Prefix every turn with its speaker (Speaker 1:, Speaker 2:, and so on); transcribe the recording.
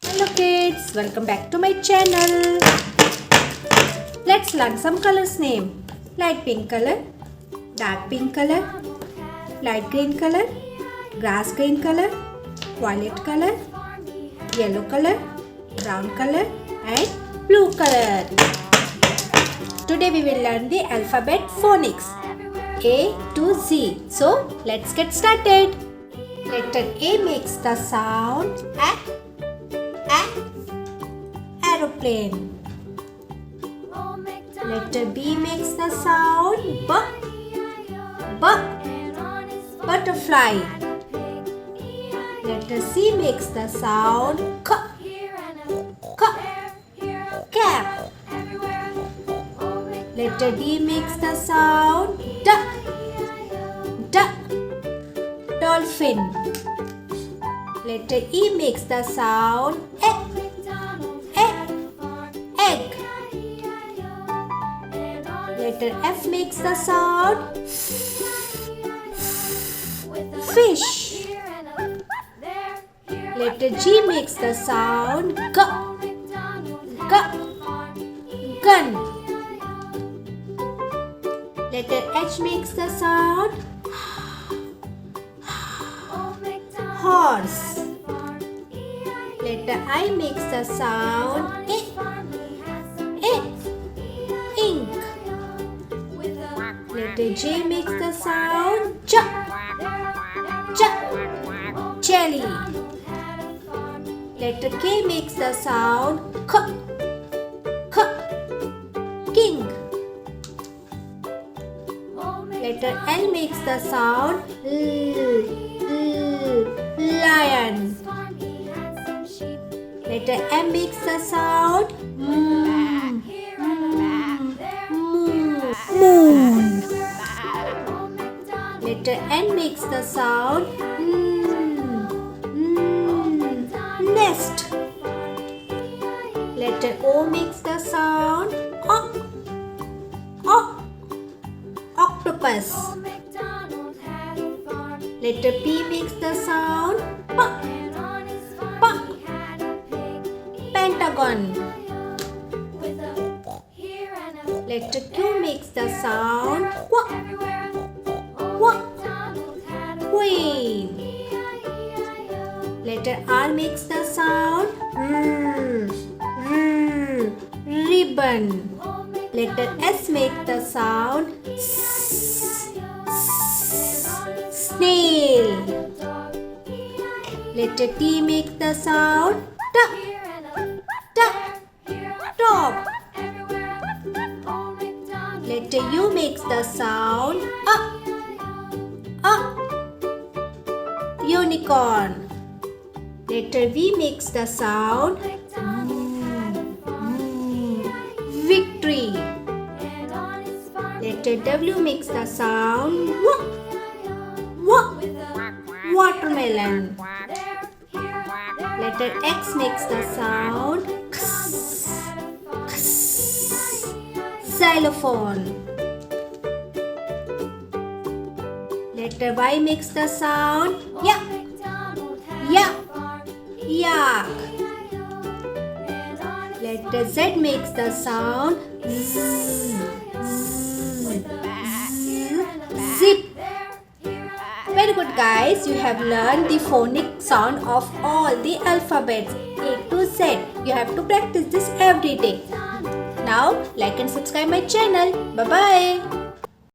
Speaker 1: Hello kids, welcome back to my channel. Let's learn some colors name. Light pink color, dark pink color, light green color, grass green color, violet color, yellow color, brown color and blue color. Today we will learn the alphabet phonics A to Z. So let's get started. Letter A makes the sound aeroplane. Letter B makes the sound butterfly. Letter C makes the sound cap. Letter D makes the sound dolphin. Letter E makes the sound egg. Letter F makes the sound fish. Letter G makes the sound gun. Letter H makes the sound horse. Letter I makes the sound ink. Letter J makes the sound jelly. Letter K makes the sound king. Letter L makes the sound lion. Letter M makes the sound moon. Letter N makes the sound nest. Letter O makes the sound octopus. Letter P makes the sound pentagon. Letter Q makes the sound queen. Letter R makes the sound ribbon. Letter S makes the sound snail. Letter T makes the sound top. Letter U makes the sound unicorn. Letter V makes the sound victory. Letter W makes the sound watermelon. Letter X makes the sound xylophone. Letter Y makes the sound yak. Letter Z makes the sound zip. Very good guys, you have learned the phonic sound of all the alphabets A to Z. You have to practice this every day. Now like and subscribe my channel. Bye bye.